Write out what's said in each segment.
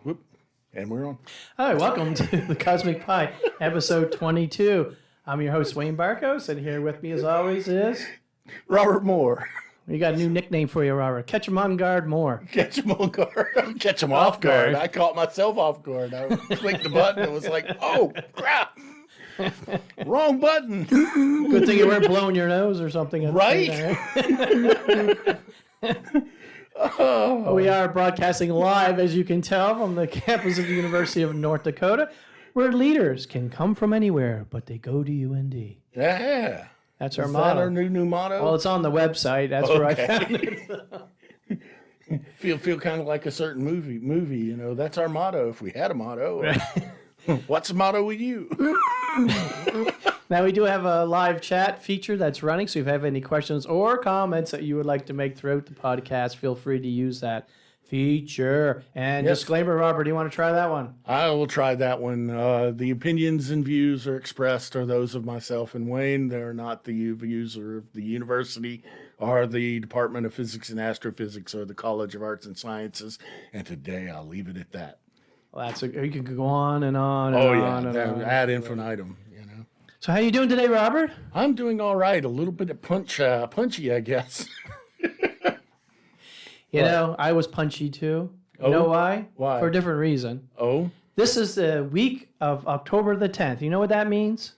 Whoop. And we're on. Hi, welcome to the Cosmic Pie, episode 22. I'm your host, Wayne Barkhouse, and here with me, as always, is... Robert Moore. We got a new nickname for you, Robert. Catch 'em on guard Moore. Catch him on guard. Catch him off guard. I caught myself off guard. I clicked the button and was like, oh, crap. Wrong button. Good thing you weren't blowing your nose or something. Right? Oh. We are broadcasting live, as you can tell, from the campus of the University of North Dakota, where leaders can come from anywhere, but they go to UND. Yeah. That's our Is motto. that our new motto? Well, it's on the website. That's where I found it. feel kind of like a certain movie, you know. That's our motto if we had a motto. What's the motto with you? Now, we do have a live chat feature that's running, so if you have any questions or comments that you would like to make throughout the podcast, feel free to use that feature. And disclaimer, Robert, do you want to try that one? I will try that one. The opinions and views are expressed are those of myself and Wayne. They're not the views of the university or the Department of Physics and Astrophysics or the College of Arts and Sciences. And today I'll leave it at that. Well, you can go on and on and on. And on. Ad infinitum, you know. So how you doing today, Robert? I'm doing all right. A little bit of punchy, I guess. You know, I was punchy too. You know why? Why? For a different reason. Oh? This is the week of October the 10th. You know what that means?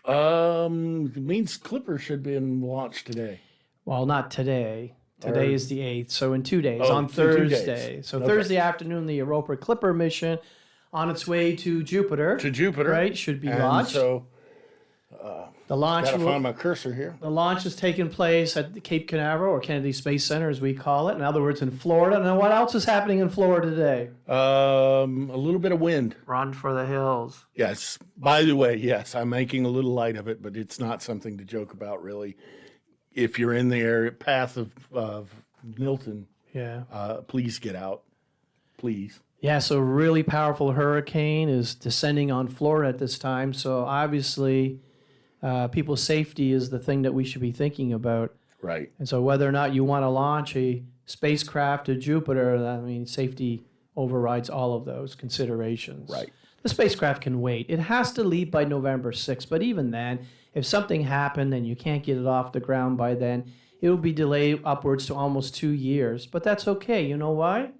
It means Clipper should be launched today. Well, not today. Today is the 8th, so in 2 days, on 2 Thursday. days. So Thursday afternoon, the Europa Clipper mission on its way to Jupiter. Right, should be launched. So the launch gotta find my cursor here. The launch is taking place at the Cape Canaveral, or Kennedy Space Center, as we call it. In other words, in Florida. Now, what else is happening in Florida today? A little bit of wind. Run for the hills. Yes. By the way, yes, I'm making a little light of it, but it's not something to joke about, really. If you're in the area path of Milton, please get out. Please. Yeah, so really powerful hurricane is descending on Florida at this time. So obviously, people's safety is the thing that we should be thinking about. Right. And so whether or not you want to launch a spacecraft to Jupiter, I mean, safety overrides all of those considerations. Right. The spacecraft can wait. It has to leave by November 6th, but even then, if something happened and you can't get it off the ground by then, it will be delayed upwards to almost 2 years. But that's okay. You know why?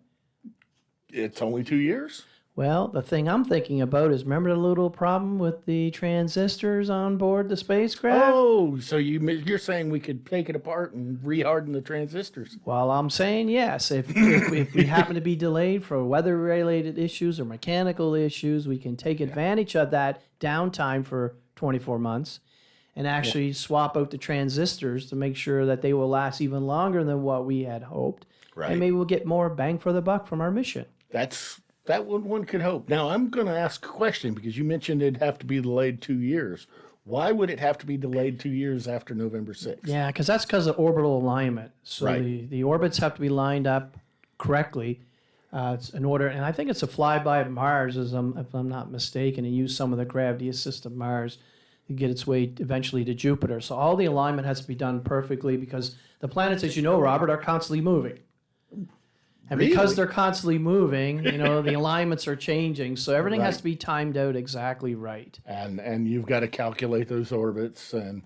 It's only 2 years? Well, the thing I'm thinking about is, remember the little problem with the transistors on board the spacecraft? Oh, so you're saying we could take it apart and re-harden the transistors? Well, I'm saying yes. If we happen to be delayed for weather-related issues or mechanical issues, we can take advantage of that downtime for 24 months and actually swap out the transistors to make sure that they will last even longer than what we had hoped. Right. And maybe we'll get more bang for the buck from our mission. That one could hope. Now, I'm going to ask a question because you mentioned it'd have to be delayed 2 years. Why would it have to be delayed 2 years after November 6th? Yeah, that's because of orbital alignment. So the orbits have to be lined up correctly in order, and I think it's a flyby of Mars, if I'm not mistaken, and use some of the gravity assist of Mars to get its way eventually to Jupiter. So all the alignment has to be done perfectly because the planets, as you know, Robert, are constantly moving. And because they're constantly moving, you know, the alignments are changing. So everything has to be timed out exactly right. And you've got to calculate those orbits. And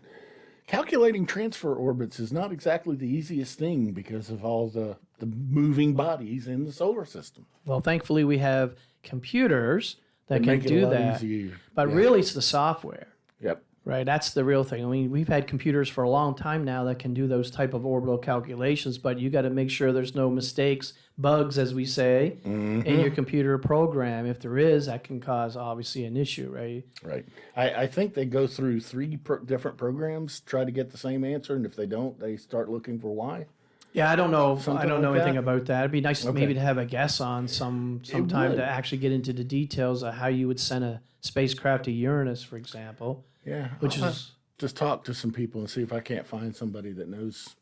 calculating transfer orbits is not exactly the easiest thing because of all the moving bodies in the solar system. Well, thankfully, we have computers that can do that. Easier. But really, it's the software. Yep. Right, that's the real thing. I mean, we've had computers for a long time now that can do those type of orbital calculations, but you got to make sure there's no mistakes, bugs, as we say, in your computer program. If there is, that can cause, obviously, an issue, right? Right. I think they go through three different programs, try to get the same answer, and if they don't, they start looking for why. Yeah, I don't know. I don't know anything that? about that. It'd be nice maybe to have a guest on sometime to actually get into the details of how you would send a spacecraft to Uranus, for example. Yeah, which is just talk to some people and see if I can't find somebody that knows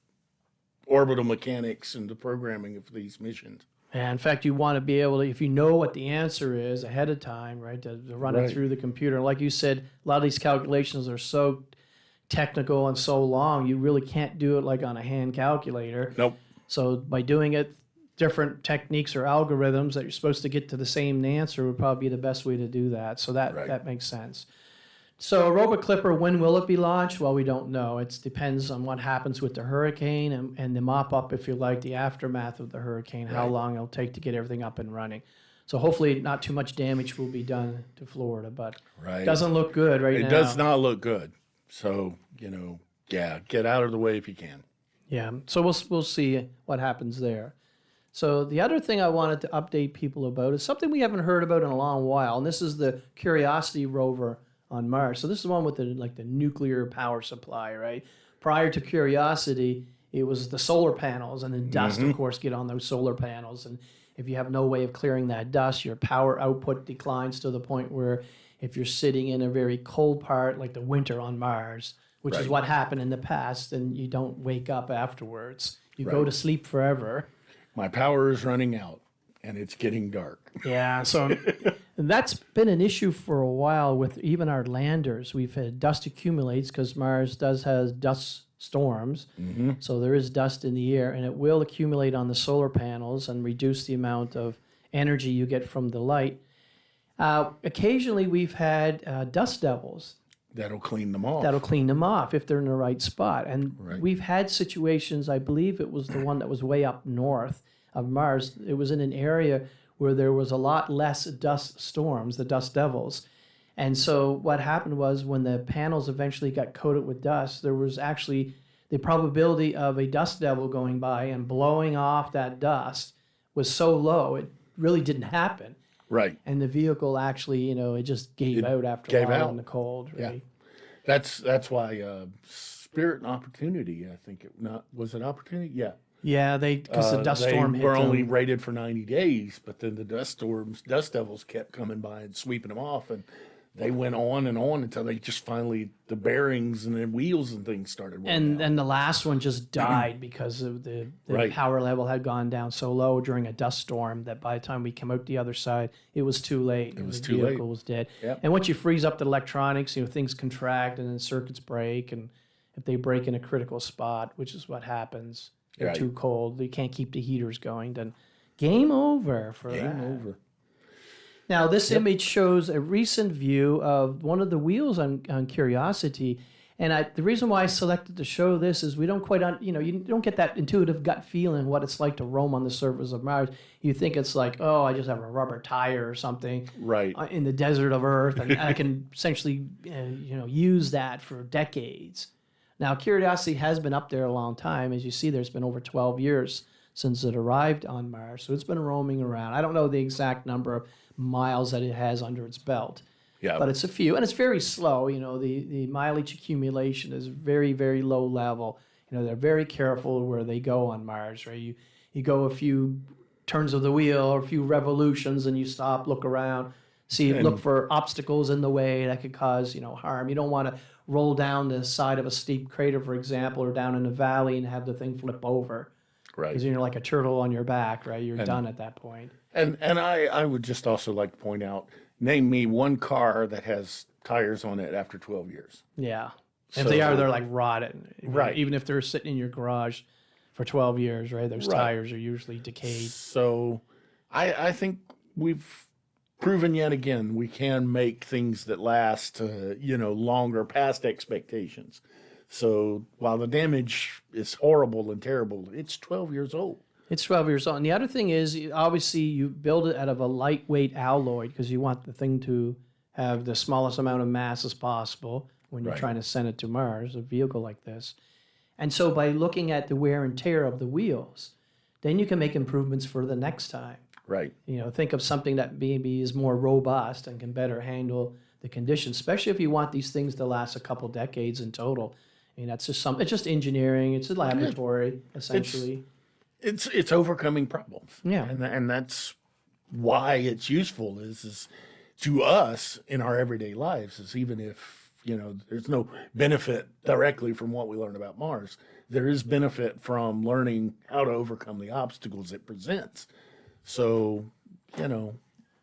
orbital mechanics and the programming of these missions. Yeah, in fact, you want to be able to, if you know what the answer is ahead of time, right, to run it through the computer. Like you said, a lot of these calculations are so technical and so long, you really can't do it like on a hand calculator. Nope. So by doing it different techniques or algorithms that you're supposed to get to the same answer would probably be the best way to do that. So that makes sense. So Europa Clipper, when will it be launched? Well, we don't know. It depends on what happens with the hurricane and the mop-up, if you like, the aftermath of the hurricane, how long it'll take to get everything up and running. So hopefully not too much damage will be done to Florida, but it doesn't look good right now. It does not look good. So, get out of the way if you can. Yeah, so we'll see what happens there. So the other thing I wanted to update people about is something we haven't heard about in a long while, and this is the Curiosity rover on Mars. So this is the one with the nuclear power supply, right? Prior to Curiosity, it was the solar panels, and then dust, of course, get on those solar panels. And if you have no way of clearing that dust, your power output declines to the point where if you're sitting in a very cold part, like the winter on Mars, which is what happened in the past, then you don't wake up afterwards. You go to sleep forever. My power is running out, and it's getting dark. Yeah, so that's been an issue for a while with even our landers. We've had dust accumulates because Mars does have dust storms. So there is dust in the air, and it will accumulate on the solar panels and reduce the amount of energy you get from the light. Occasionally, we've had dust devils. That'll clean them off. That'll clean them off if they're in the right spot. And we've had situations, I believe it was the one that was way up north of Mars. It was in an area where there was a lot less dust storms, the dust devils. And so what happened was when the panels eventually got coated with dust, there was actually the probability of a dust devil going by and blowing off that dust was so low, it really didn't happen. Right. And the vehicle actually, it just gave out after a while in the cold. Right? Yeah. That's why Spirit and Opportunity, I think was it Opportunity? Yeah. Yeah, because the dust storm hit them. They were only them. rated for 90 days, but then the dust devils kept coming by and sweeping them off, and they went on and on until they just finally, the bearings and the wheels and things started wearing out. And the last one just died because of the power level had gone down so low during a dust storm that by the time we came out the other side, it was too late. It was the too late. vehicle was dead. Yep. And once you freeze up the electronics, things contract and then circuits break. And if they break in a critical spot, which is what happens, they're too cold, you can't keep the heaters going, then game over for that. Game over. Now, this image shows a recent view of one of the wheels on Curiosity. And the reason why I selected to show this is we don't quite, you don't get that intuitive gut feeling what it's like to roam on the surface of Mars. You think it's like, oh, I just have a rubber tire or something in the desert of Earth, and I can essentially, use that for decades. Now, Curiosity has been up there a long time. As you see, there's been over 12 years since it arrived on Mars. So it's been roaming around. I don't know the exact number of miles that it has under its belt. Yeah. But it's a few, and it's very slow. The mileage accumulation is very, very low level. They're very careful where they go on Mars, right? You go a few turns of the wheel or a few revolutions, and you stop, look around, look for obstacles in the way that could cause, harm. You don't want to roll down the side of a steep crater, for example, or down in a valley and have the thing flip over. Right. Because you're like a turtle on your back, right? You're done at that point. And I would just also like to point out, name me one car that has tires on it after 12 years. Yeah. If they're like rotted. Right. Even if they're sitting in your garage for 12 years, right? Those tires are usually decayed. So I think we've proven yet again we can make things that last, longer past expectations. So while the damage is horrible and terrible, it's 12 years old. It's 12 years old. And the other thing is, obviously, you build it out of a lightweight alloy because you want the thing to have the smallest amount of mass as possible when you're trying to send it to Mars, a vehicle like this. And so by looking at the wear and tear of the wheels, then you can make improvements for the next time. Right. Think of something that maybe is more robust and can better handle the conditions, especially if you want these things to last a couple decades in total. That's just it's just engineering. It's a laboratory, essentially. It's overcoming problems. Yeah. And that's why it's useful is to us in our everyday lives, is even if, there's no benefit directly from what we learn about Mars, there is benefit from learning how to overcome the obstacles it presents. So,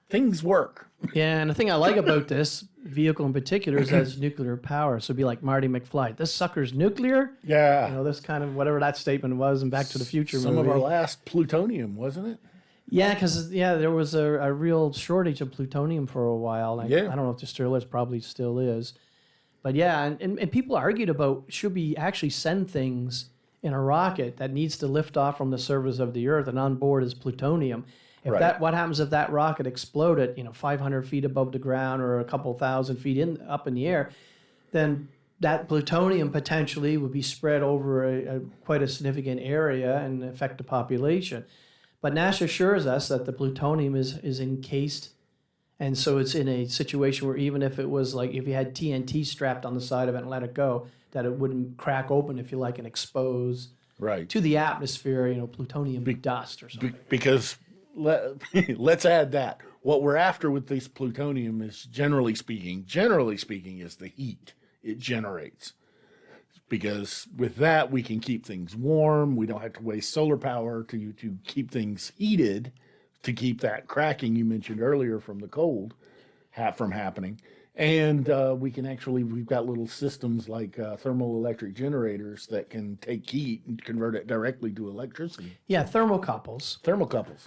things work. Yeah, and the thing I like about this vehicle in particular is that it's nuclear power. So it'd be like Marty McFly. This sucker's nuclear? Yeah. You know, this kind of whatever that statement was in Back to the Future Some movie. of our last plutonium, wasn't it? Yeah, because there was a real shortage of plutonium for a while. I don't know if there still is, probably still is. But yeah, and people argued about should we actually send things in a rocket that needs to lift off from the surface of the Earth and on board is plutonium. What happens if that rocket exploded, 500 feet above the ground or a couple thousand feet up in the air, then that plutonium potentially would be spread over quite a significant area and affect the population. But NASA assures us that the plutonium is encased, and so it's in a situation where even if it was like if you had TNT strapped on the side of it and let it go, that it wouldn't crack open, if you like, and expose to the atmosphere, plutonium dust or something. Because let's add that. What we're after with this plutonium is generally speaking, is the heat it generates. Because with that, we can keep things warm. We don't have to waste solar power to keep things heated, to keep that cracking you mentioned earlier from the cold from happening. And we've got little systems like thermal electric generators that can take heat and convert it directly to electricity. Yeah, thermocouples.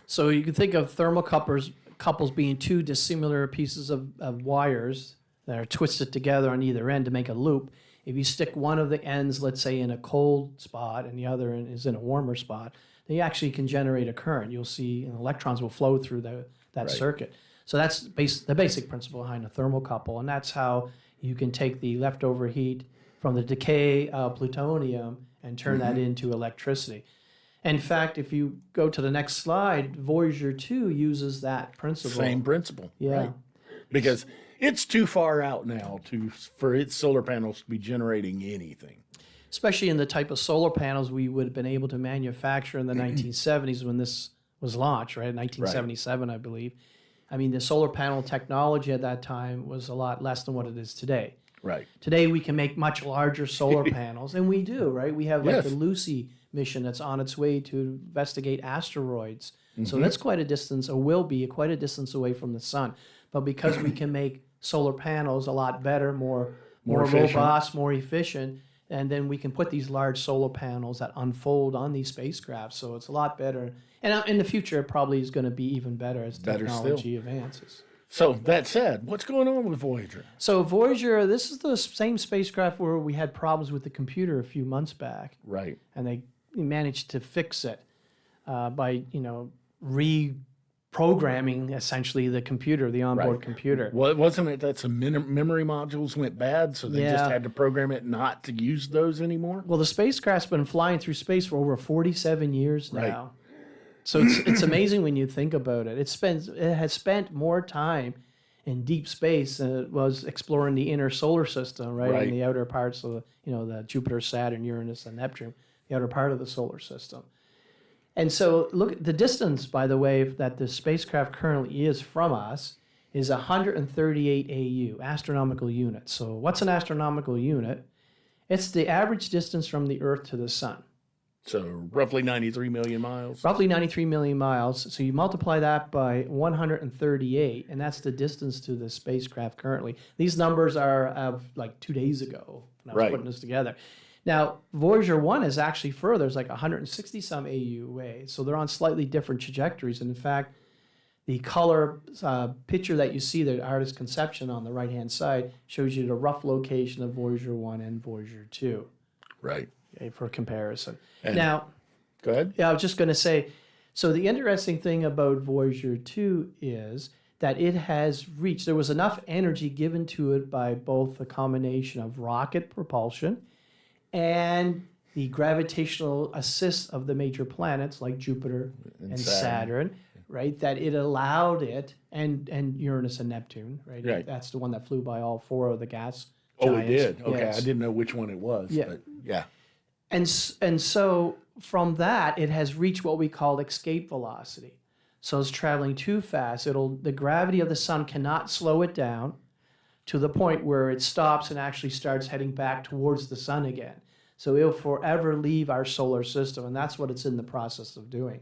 So you can think of thermocouples being two dissimilar pieces of wires that are twisted together on either end to make a loop. If you stick one of the ends, let's say, in a cold spot and the other end is in a warmer spot, then you actually can generate a current. You'll see electrons will flow through that circuit. So that's the basic principle behind a thermocouple, and that's how you can take the leftover heat from the decay of plutonium and turn that into electricity. In fact, if you go to the next slide, Voyager 2 uses that principle. Same principle, yeah. Right? Because it's too far out now for its solar panels to be generating anything. Especially in the type of solar panels we would have been able to manufacture in the 1970s when this was launched, right? 1977, I believe. I mean, the solar panel technology at that time was a lot less than what it is today. Right. Today, we can make much larger solar panels, and we do, right? We have the Lucy mission that's on its way to investigate asteroids. So that's quite a distance, or will be quite a distance away from the sun. But because we can make solar panels a lot better, more robust, more efficient, and then we can put these large solar panels that unfold on these spacecraft. So it's a lot better. And in the future, it probably is going to be even better as technology advances. So that said, what's going on with Voyager? So Voyager, this is the same spacecraft where we had problems with the computer a few months back. Right. And they managed to fix it by, reprogramming essentially the computer, the onboard computer. Well, wasn't it that some memory modules went bad, so they just had to program it not to use those anymore? Well, the spacecraft's been flying through space for over 47 years now. Right. So it's amazing when you think about it. It has spent more time in deep space than it was exploring the inner solar system, right? In the outer parts of the Jupiter, Saturn, Uranus, and Neptune, the outer part of the solar system. And so look at the distance, by the way, that the spacecraft currently is from us is 138 AU, astronomical units. So what's an astronomical unit? It's the average distance from the Earth to the sun. So roughly 93 million miles. Roughly 93 million miles. So you multiply that by 138, and that's the distance to the spacecraft currently. These numbers are of like 2 days ago when I was putting this together. Now, Voyager 1 is actually further. It's like 160-some AU away. So they're on slightly different trajectories. And in fact, the color picture that you see, the artist's conception on the right-hand side, shows you the rough location of Voyager 1 and Voyager 2. Right. Okay, for comparison. And now, go ahead. Yeah, I was just going to say, so the interesting thing about Voyager 2 is that it has reached, there was enough energy given to it by both the combination of rocket propulsion and the gravitational assist of the major planets like Jupiter and Saturn, right? That it allowed it, and Uranus and Neptune, right? That's the one that flew by all four of the gas giants. Oh, it did? Okay, yes. I didn't know which one it was. Yeah. But yeah. And so from that, it has reached what we call escape velocity. So it's traveling too fast. The gravity of the sun cannot slow it down to the point where it stops and actually starts heading back towards the sun again. So it'll forever leave our solar system, and that's what it's in the process of doing.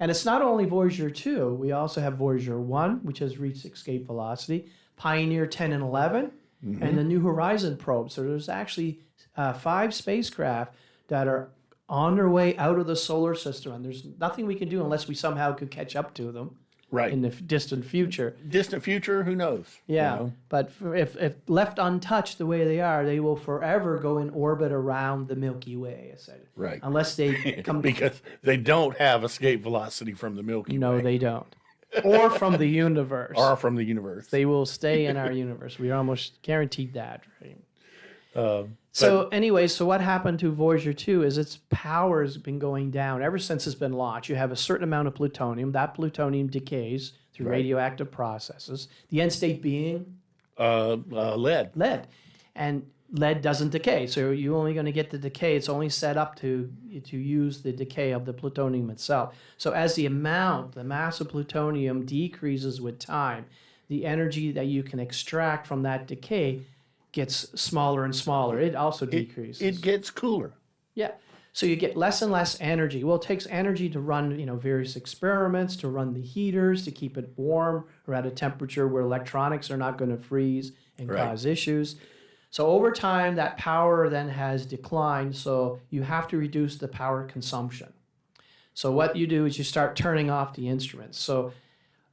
And it's not only Voyager 2. We also have Voyager 1, which has reached escape velocity, Pioneer 10 and 11, and the New Horizon probe. So there's actually 5 spacecraft that are on their way out of the solar system. And there's nothing we can do unless we somehow could catch up to them in the distant future. Distant future, who knows? Yeah, but if left untouched the way they are, they will forever go in orbit around the Milky Way, I said. Right. Unless they come... Because they don't have escape velocity from the Milky Way. No, they don't. Or from the universe. Or from the universe. They will stay in our universe. We are almost guaranteed that, right? So what happened to Voyager 2 is its power has been going down ever since it's been launched. You have a certain amount of plutonium. That plutonium decays through radioactive processes. The end state being? Lead. Lead. And lead doesn't decay. So you're only going to get the decay. It's only set up to use the decay of the plutonium itself. So as the mass of plutonium decreases with time, the energy that you can extract from that decay gets smaller and smaller. It also decreases. It gets cooler. Yeah. So you get less and less energy. Well, it takes energy to run, various experiments, to run the heaters, to keep it warm or at a temperature where electronics are not going to freeze and cause issues. So over time, that power then has declined. So you have to reduce the power consumption. So what you do is you start turning off the instruments. So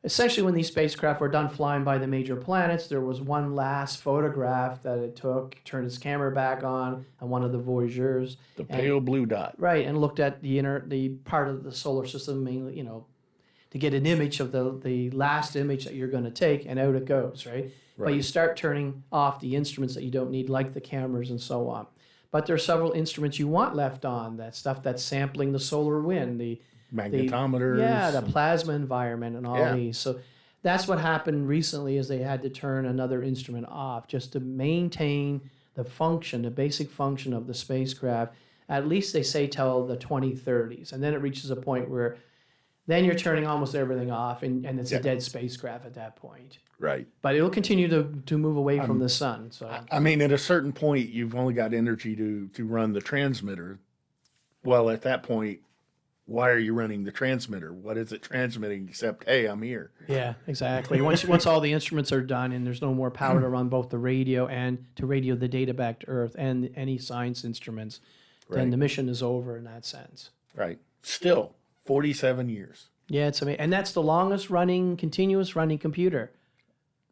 essentially, when these spacecraft were done flying by the major planets, there was one last photograph that it took, turned its camera back on one of the Voyagers. The pale blue dot. Right, and looked at the part of the solar system, mainly, to get an image of the last image that you're going to take, and out it goes, right? But you start turning off the instruments that you don't need, like the cameras and so on. But there are several instruments you want left on, that stuff that's sampling the solar wind, the magnetometers. The plasma environment and all these. So that's what happened recently is they had to turn another instrument off just to maintain the function, the basic function of the spacecraft, at least they say till the 2030s. And then it reaches a point where then you're turning almost everything off and it's a dead spacecraft at that point. Right. But it'll continue to move away from the sun. So I mean, at a certain point, you've only got energy to run the transmitter. Well, at that point, why are you running the transmitter? What is it transmitting except, hey, I'm here? Yeah, exactly. Once all the instruments are done and there's no more power to run both the radio and to radio the data back to Earth and any science instruments, then the mission is over in that sense. Right. Still, 47 years. Yeah, it's amazing. And that's the longest continuous running computer.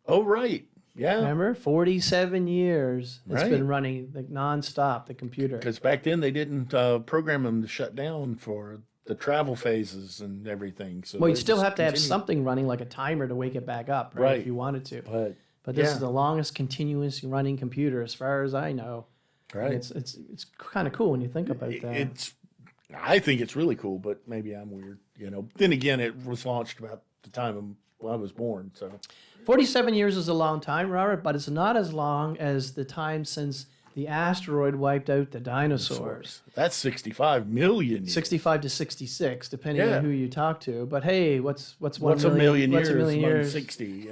Oh, right. Yeah. Remember? 47 years it's been running nonstop, the computer. Because back then they didn't program them to shut down for the travel phases and everything. So you'd still have to have something running, like a timer to wake it back up, right? If you wanted to. But this is the longest continuous running computer, as far as I know. Right. And it's kind of cool when you think about that. I think it's really cool, but maybe I'm weird. Then again, it was launched about the time I was born. So 47 years is a long time, Robert, but it's not as long as the time since the asteroid wiped out the dinosaurs. That's 65 million years. 65 to 66, depending on who you talk to. But hey, what's a million years? 60.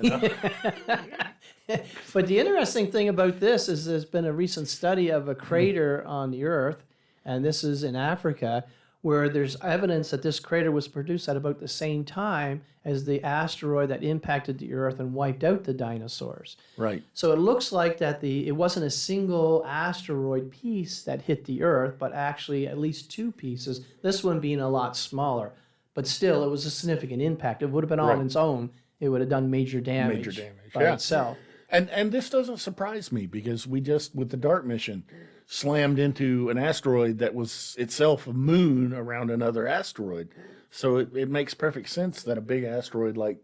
But the interesting thing about this is there's been a recent study of a crater on the Earth, and this is in Africa, where there's evidence that this crater was produced at about the same time as the asteroid that impacted the Earth and wiped out the dinosaurs. Right. So it looks like that it wasn't a single asteroid piece that hit the Earth, but actually at least 2 pieces, this one being a lot smaller. But still, it was a significant impact. It would have been on its own. It would have done major damage by itself. And this doesn't surprise me because we just, with the DART mission, slammed into an asteroid that was itself a moon around another asteroid. So it makes perfect sense that a big asteroid like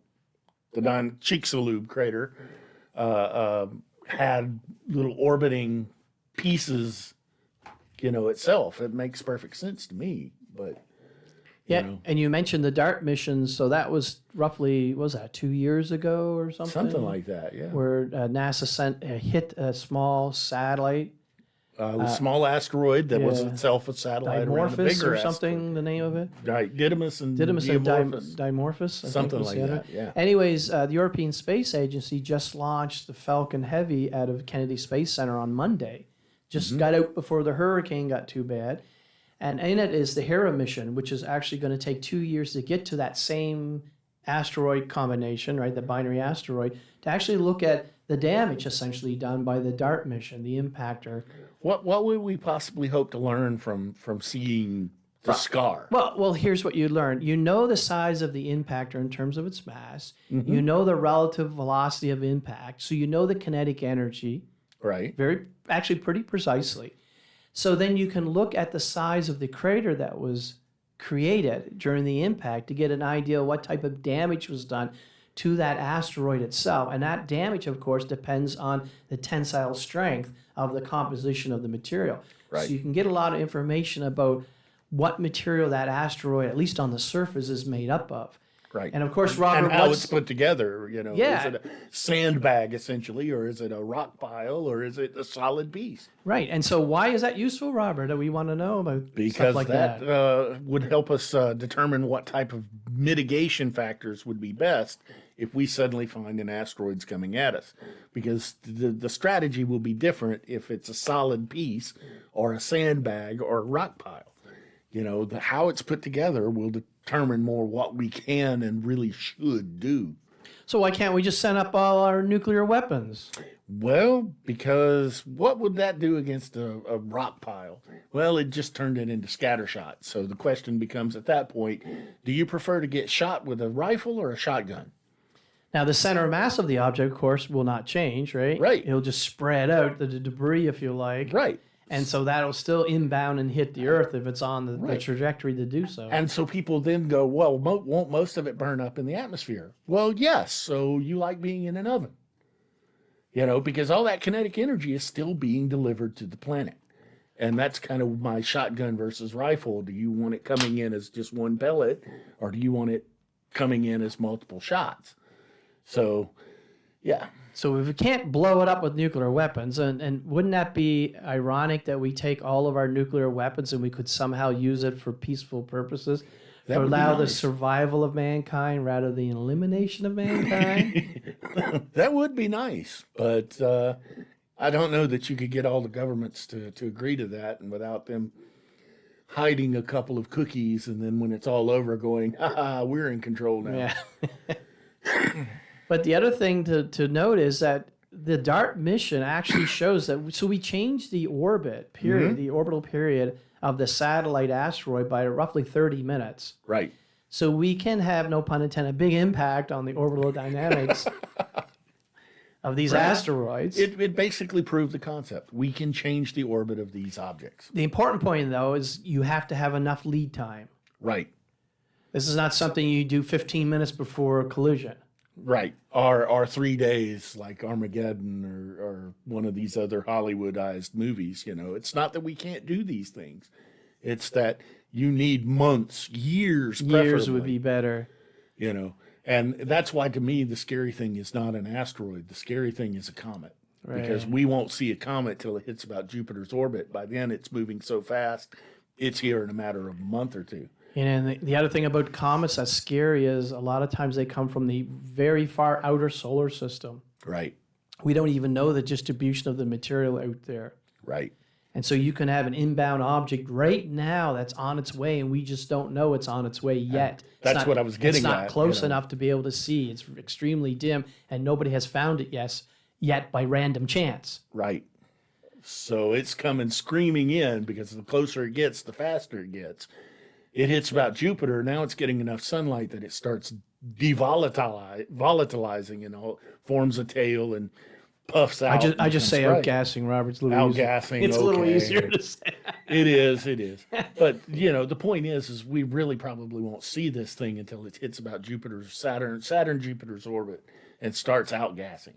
the Chicxulub crater had little orbiting pieces, itself. It makes perfect sense to me. But and you mentioned the DART missions, so that was roughly, what was that, 2 years ago or something? Something like that, yeah. Where NASA hit a small satellite. The small asteroid that was itself a satellite around a bigger Dimorphos or something, asteroid. The name of it? Right, Didymus and Dimorphos. Something like that, yeah. Anyways, the European Space Agency just launched the Falcon Heavy out of Kennedy Space Center on Monday. Just got out before the hurricane got too bad. And in it is the Hera mission, which is actually going to take 2 years to get to that same asteroid combination, right, the binary asteroid, to actually look at the damage essentially done by the DART mission, the impactor. What would we possibly hope to learn from seeing the scar? Well, here's what you learn. You know the size of the impactor in terms of its mass. You know the relative velocity of impact. So you know the kinetic energy. Right. Actually pretty precisely. So then you can look at the size of the crater that was created during the impact to get an idea of what type of damage was done to that asteroid itself. And that damage, of course, depends on the tensile strength of the composition of the material. Right. So you can get a lot of information about what material that asteroid, at least on the surface, is made up of. Right. And of course, Robert, and how it's put together, you know, Yeah. is it a sandbag essentially, or is it a rock pile, or is it a solid piece? right. And so why is that useful, Robert? Do we want to know about Because stuff like that? would help us determine what type of mitigation factors would be best if we suddenly find an asteroid's coming at us. Because the strategy will be different if it's a solid piece or a sandbag or a rock pile. You know, how it's put together will determine more what we can and really should do. So why can't we just send up all our nuclear weapons? Well, because what would that do against a rock pile? Well, it just turned it into scattershot. So the question becomes at that point, do you prefer to get shot with a rifle or a shotgun? Now, the center of mass of the object, of course, will not change, right? Right. It'll just spread out the debris, if you like. Right. And so that'll still inbound and hit the Earth if it's on the trajectory to do so. And so people then go, well, won't most of it burn up in the atmosphere? Well, yes. So you like being in an oven. You know, because all that kinetic energy is still being delivered to the planet. And that's kind of my shotgun versus rifle. Do you want it coming in as just one pellet, or do you want it coming in as multiple shots? So, yeah. So if we can't blow it up with nuclear weapons, and wouldn't that be ironic that we take all of our nuclear weapons and we could somehow use it for peaceful purposes? That To would be allow the nice. survival of mankind rather than the elimination of mankind? That would be nice, but I don't know that you could get all the governments to agree to that, and without them hiding a couple of cookies, and then when it's all over going, we're in control now. Yeah. But the other thing to note is that the DART mission actually shows that, so we changed the orbit period, the orbital period of the satellite asteroid by roughly 30 minutes. Right. So we can have, no pun intended, a big impact on the orbital dynamics of these asteroids. It basically proved the concept. We can change the orbit of these objects. The important point, though, is you have to have enough lead time. Right. This is not something you do 15 minutes before a collision. Right. Or 3 days like Armageddon or one of these other Hollywoodized movies. You know, it's not that we can't do these things. It's that you need months, years Years preferably, would be better. you know. And that's why, to me, the scary thing is not an asteroid. The scary thing is a comet. Because we won't see a comet till it hits about Jupiter's orbit. By then, it's moving so fast, it's here in a matter of a month or two. And the other thing about comets that's scary is a lot of times they come from the very far outer solar system. Right, We don't even know the distribution of the material out there. right. And so you can have an inbound object right now that's on its way, and we just don't know it's on its way yet. That's what I was getting It's not at, close you know. enough to be able to see. It's extremely dim, and nobody has found it yet by random chance. Right. So it's coming screaming in because the closer it gets, the faster it gets. It hits about Jupiter. Now it's getting enough sunlight that it starts volatilizing and all, forms a tail and puffs out. I just say right. outgassing, Robert's a little easier. Outgassing. It's a little okay. easier to say. It is. But, you know, the point is we really probably won't see this thing until it hits about Saturn-Jupiter's orbit and starts outgassing.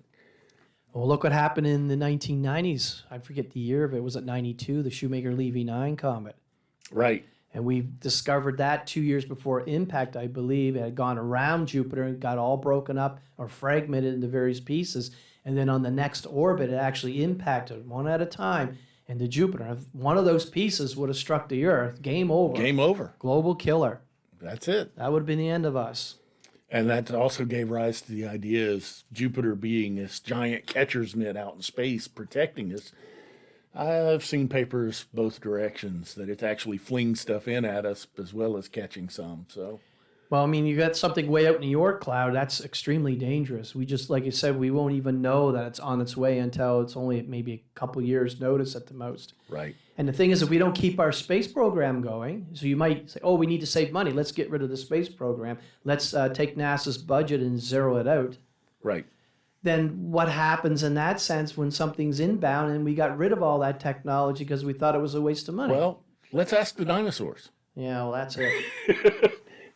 Well, look what happened in the 1990s. I forget the year of it. Was it 92, the Shoemaker-Levy 9 comet? Right. And we discovered that 2 years before impact, I believe. It had gone around Jupiter and got all broken up or fragmented into various pieces. And then on the next orbit, it actually impacted one at a time into Jupiter. If one of those pieces would have struck the Earth, game over. Game over. Global killer. That's it. That would have been the end of us. And that also gave rise to the idea of Jupiter being this giant catcher's mitt out in space protecting us. I've seen papers both directions that it actually flings stuff in at us as well as catching some. So, Well, I mean, you got something way out in the Oort cloud. That's extremely dangerous. We just, like you said, we won't even know that it's on its way until it's only maybe a couple years notice at the most. right. And the thing is, if we don't keep our space program going, so you might say, oh, we need to save money. Let's get rid of the space program. Let's take NASA's budget and zero it out. Right. Then what happens in that sense when something's inbound and we got rid of all that technology because we thought it was a waste of money? Well, let's ask the dinosaurs. Yeah, well, that's it.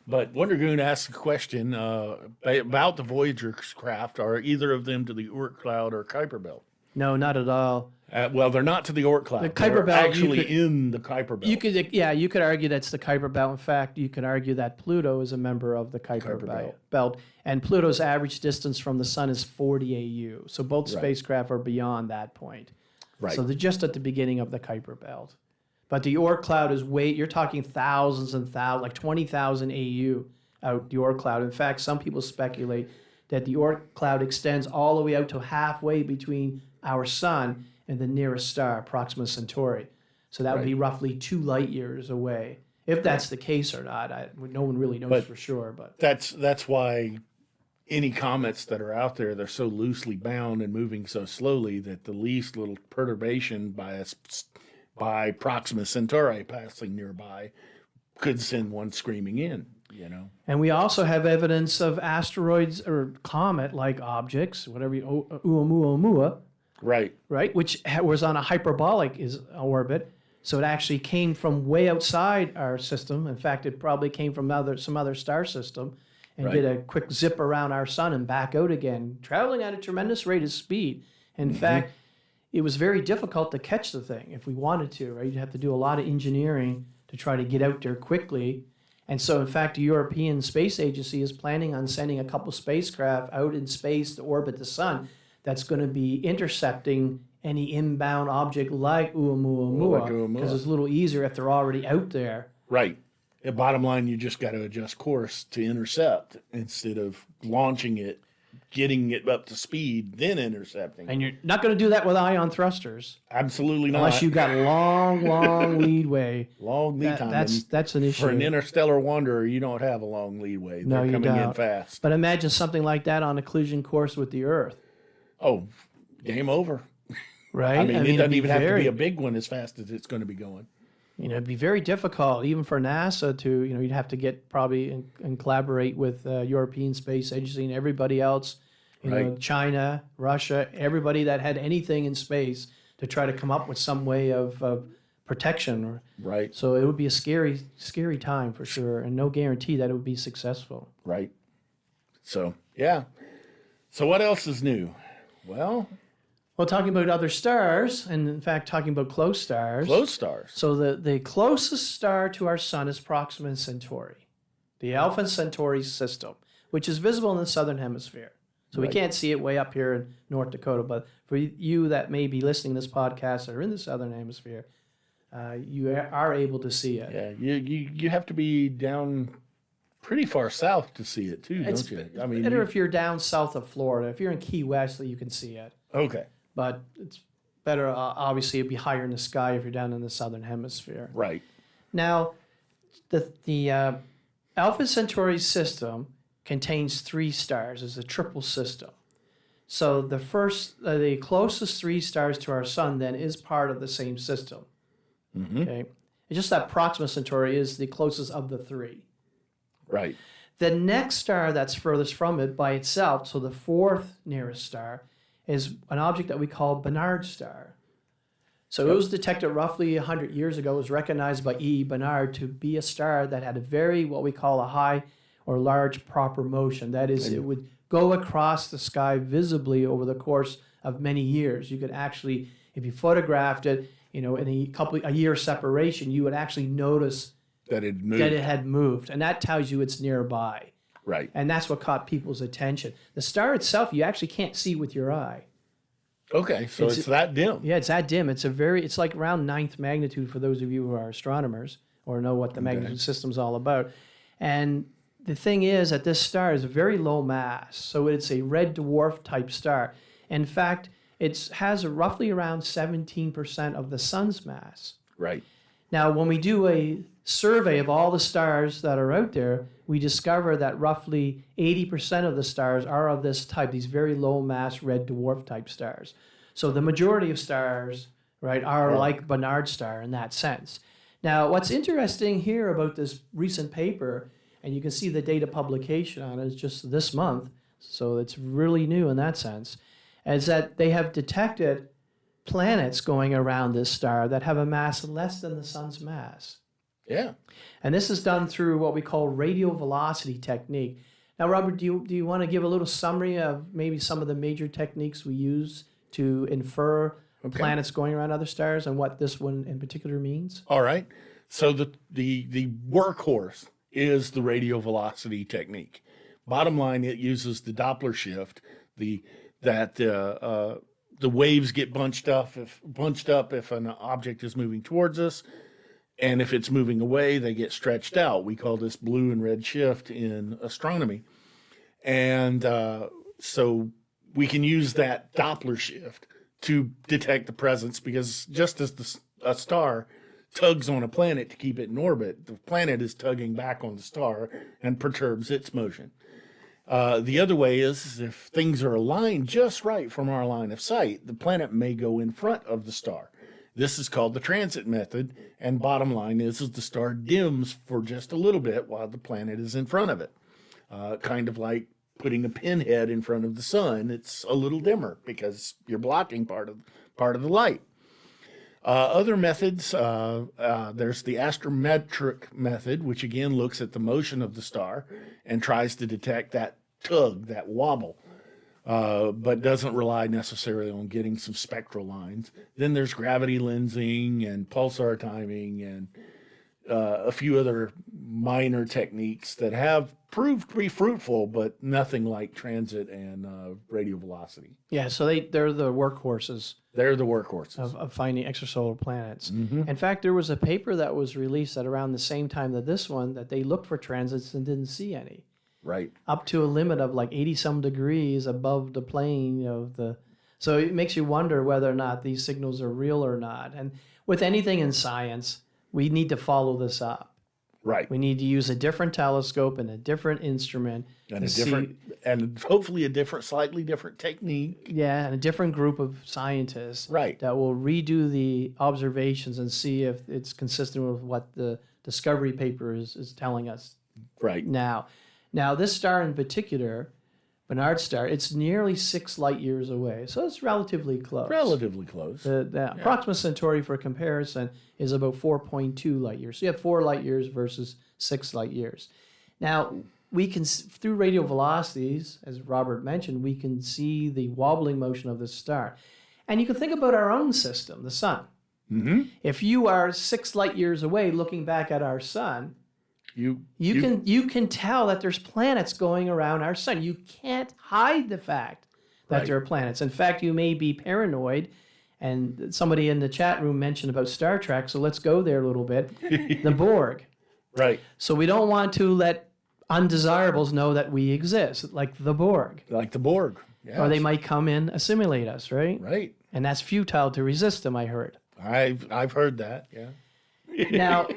But Wonder Goon asked a question about the Voyager craft. Are either of them to the Oort cloud or Kuiper belt? No, not at all. Well, they're not to the Oort cloud. The Kuiper They're belt, actually in the Kuiper belt. You could argue that's the Kuiper belt. In fact, you could argue that Pluto is a member of the Kuiper belt. And Pluto's average distance from the sun is 40 AU. So both spacecraft are beyond that point. Right. So they're just at the beginning of the Kuiper belt. But the Oort cloud is you're talking thousands and thousands, like 20,000 AU out the Oort cloud. In fact, some people speculate that the Oort cloud extends all the way out to halfway between our sun and the nearest star, Proxima Centauri. So that would be roughly 2 light years away. If that's the case or not, no one really knows for sure. But that's why any comets that are out there, they're so loosely bound and moving so slowly that the least little perturbation by Proxima Centauri passing nearby could send one screaming in, you know. And we also have evidence of asteroids or comet-like objects, whatever, Oumuamua, right, which was on a hyperbolic orbit. So it actually came from way outside our system. In fact, it probably came from some other star system and did a quick zip around our sun and back out again, traveling at a tremendous rate of speed. In fact, it was very difficult to catch the thing if we wanted to, right? You'd have to do a lot of engineering to try to get out there quickly. And so, in fact, the European Space Agency is planning on sending a couple spacecraft out in space to orbit the sun that's going to be intercepting any inbound object like Oumuamua, because it's a little easier if they're already out there. Right. Bottom line, you just got to adjust course to intercept instead of launching it, getting it up to speed, then intercepting. And you're not going to do that with ion thrusters. Absolutely not. Unless you've got long leadway. Long lead time. That's an issue. For an interstellar wanderer, you don't have a long leadway. No, They're you coming in don't. fast. But imagine something like that on a collision course with the Earth. Oh, game over. Right? I mean, it doesn't even have to be very, a big one as fast as it's going to be going. It'd be very difficult, even for NASA to, you'd have to get probably and collaborate with European Space Agency and everybody else, know, China, Russia, everybody that had anything in space to try to come up with some way of protection. Right. So it would be a scary time for sure, and no guarantee that it would be successful. Right. So, yeah. So what else is new? Well, talking about other stars, and in fact, talking about close stars. Close stars. So the closest star to our sun is Proxima Centauri, the Alpha Centauri system, which is visible in the southern hemisphere. So we can't see it way up here in North Dakota, but for you that may be listening to this podcast that are in the southern hemisphere, you are able to see it. Yeah, you have to be down pretty far south to see it too, don't you? I mean, better if you're down south of Florida. If you're in Key West, you can see it. Okay. But it's better, obviously, it'd be higher in the sky if you're down in the southern hemisphere. Right. Now, the Alpha Centauri system contains 3 stars. It's a triple system. So the closest 3 stars to our sun then is part of the same system. Mm-hmm. Okay. It's just that Proxima Centauri is the closest of the 3. Right. The next star that's furthest from it by itself, so the 4th nearest star, is an object that we call Barnard star. So it was detected roughly 100 years ago. It was recognized by E. Barnard to be a star that had a very, what we call a high or large proper motion. That is, it would go across the sky visibly over the course of many years. You could actually, if you photographed it, in a year separation, you would actually notice that it had moved. And that tells you it's nearby. Right. And that's what caught people's attention. The star itself, you actually can't see with your eye. Okay, so it's that dim. Yeah, it's that dim. It's like around 9th magnitude for those of you who are astronomers or know what the magnitude system's all about. And the thing is that this star is a very low mass. So it's a red dwarf type star. In fact, it has roughly around 17% of the sun's mass. Right. Now, when we do a survey of all the stars that are out there, we discover that roughly 80% of the stars are of this type, these very low mass red dwarf type stars. So the majority of stars, right, are like Barnard star in that sense. Now, what's interesting here about this recent paper, and you can see the date of publication on it, is just this month, so it's really new in that sense, is that they have detected planets going around this star that have a mass less than the sun's mass. Yeah. And this is done through what we call radial velocity technique. Now, Robert, do you want to give a little summary of maybe some of the major techniques we use to infer planets going around other stars and what this one in particular means? All right. So the workhorse is the radial velocity technique. Bottom line, it uses the Doppler shift, the waves get bunched up if an object is moving towards us, and if it's moving away, they get stretched out. We call this blue and red shift in astronomy. And so we can use that Doppler shift to detect the presence, because just as a star tugs on a planet to keep it in orbit, the planet is tugging back on the star and perturbs its motion. The other way is if things are aligned just right from our line of sight, the planet may go in front of the star. This is called the transit method, and bottom line is the star dims for just a little bit while the planet is in front of it. Kind of like putting a pinhead in front of the sun. It's a little dimmer because you're blocking part of the light. Other methods, there's the astrometric method, which again looks at the motion of the star and tries to detect that tug, that wobble, but doesn't rely necessarily on getting some spectral lines. Then there's gravity lensing and pulsar timing and a few other minor techniques that have proved to be fruitful, but nothing like transit and radial velocity. Yeah, so they're the workhorses. They're the workhorses of finding extrasolar planets. Mm-hmm. In fact, there was a paper that was released at around the same time that this one that they looked for transits and didn't see any. Right. Up to a limit of like 80-some degrees above the plane of the... So it makes you wonder whether or not these signals are real or not. And with anything in science, we need to follow this up. Right. We need to use a different telescope and a different instrument. And and hopefully a slightly different technique. Yeah, and a different group of scientists. Right. That will redo the observations and see if it's consistent with what the discovery paper is telling us. Right. Now, this star in particular, Barnard star, it's nearly 6 light years away, so it's relatively close. Relatively close. The Proxima Centauri, for comparison, is about 4.2 light years. So you have 4 light years versus 6 light years. Now, we can, through radial velocities, as Robert mentioned, we can see the wobbling motion of the star. And you can think about our own system, the sun. Mm-hmm. If you are 6 light years away looking back at our sun, you can tell that there's planets going around our sun. You can't hide the fact that there are planets. In fact, you may be paranoid. And somebody in the chat room mentioned about Star Trek, so let's go there a little bit. The Borg. Right. So we don't want to let undesirables know that we exist, like the Borg. Like the Borg. Yes. Or they might come in, assimilate us, right? Right. And that's futile to resist them, I heard. I've heard that, yeah. Now,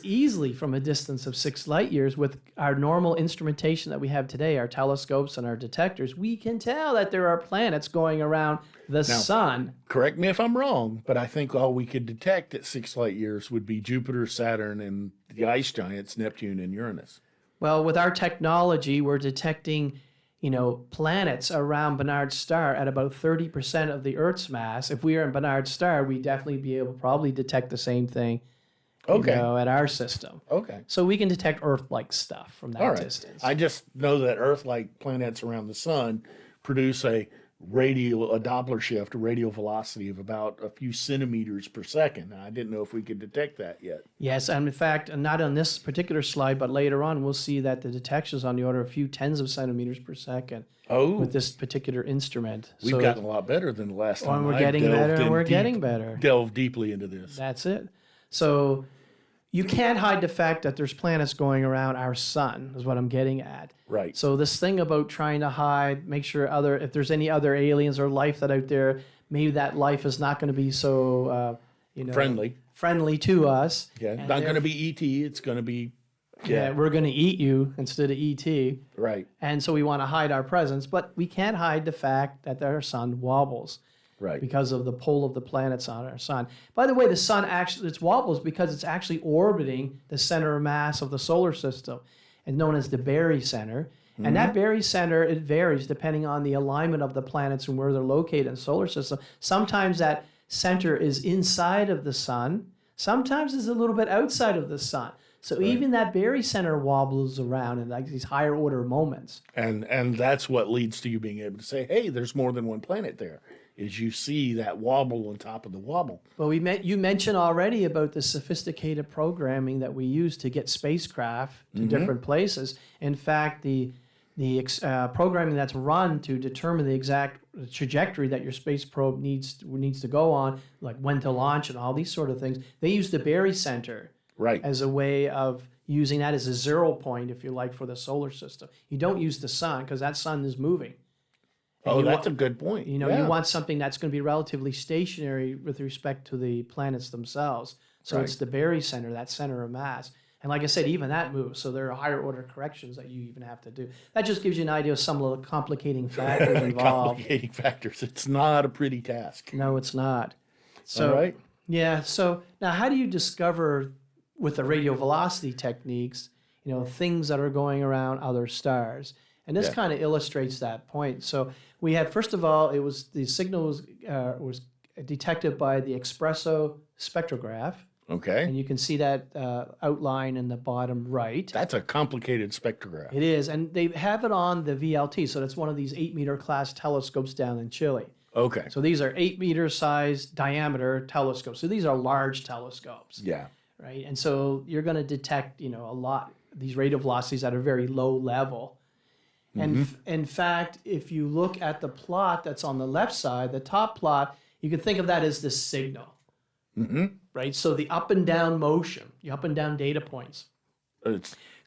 easily from a distance of 6 light years, with our normal instrumentation that we have today, our telescopes and our detectors, we can tell that there are planets going around the sun. Correct me if I'm wrong, but I think all we could detect at 6 light years would be Jupiter, Saturn, and the ice giants, Neptune and Uranus. Well, with our technology, we're detecting, planets around Barnard star at about 30% of the Earth's mass. If we are in Barnard star, we'd definitely be able to probably detect the same thing. At our system. Okay. So we can detect Earth-like stuff from that distance. I just know that Earth-like planets around the sun produce a Doppler shift, a radial velocity of about a few centimeters per second. Now, I didn't know if we could detect that yet. Yes, and in fact, not on this particular slide, but later on, we'll see that the detection is on the order of a few tens of centimeters per second with this particular instrument. We've gotten a lot better than the last time. We're getting better, and we're getting better. Delve deeply into this. That's it. So, you can't hide the fact that there's planets going around our sun, is what I'm getting at. Right. So this thing about trying to hide, make sure if there's any other aliens or life that out there, maybe that life is not going to be so, friendly to us. Yeah, not going to be ET. It's going to be we're going to eat you instead of ET. Right. And so we want to hide our presence, but we can't hide the fact that our sun wobbles. Right. Because of the pull of the planets on our sun. By the way, the sun actually, it wobbles because it's actually orbiting the center of mass of the solar system, and known as the barycenter. Mm-hmm. And that barycenter, it varies depending on the alignment of the planets and where they're located in the solar system. Sometimes that center is inside of the sun. Sometimes it's a little bit outside of the sun. So even that barycenter wobbles around in like these higher order moments. And that's what leads to you being able to say, hey, there's more than one planet there. Is you see that wobble on top of the wobble. Well, you mentioned already about the sophisticated programming that we use to get spacecraft to different places. In fact, the programming that's run to determine the exact trajectory that your space probe needs to go on, like when to launch and all these sort of things, they use the barycenter as a way of using that as a 0 point, if you like, for the solar system. You don't use the sun because that sun is moving. And that's a good point. You want something that's going to be relatively stationary with respect to the planets themselves. So it's the barycenter, that center of mass. And like I said, even that moves. So there are higher order corrections that you even have to do. That just gives you an idea of some of the complicating factors involved. Complicating factors. It's not a pretty task. No, it's not. So, all right. Yeah. So now how do you discover with the radio velocity techniques, things that are going around other stars? And this kind of illustrates that point. So we had, first of all, the signal was detected by the espresso spectrograph. Okay. And you can see that outline in the bottom right. That's a complicated spectrograph. It is. And they have it on the VLT. So that's one of these 8-meter class telescopes down in Chile. Okay. So these are 8-meter size diameter telescopes. So these are large telescopes. Yeah. Right. And so you're going to detect, a lot these radio velocities at a very low level. And in fact, if you look at the plot that's on the left side, the top plot, you can think of that as the signal. Right? So the up and down motion, the up and down data points.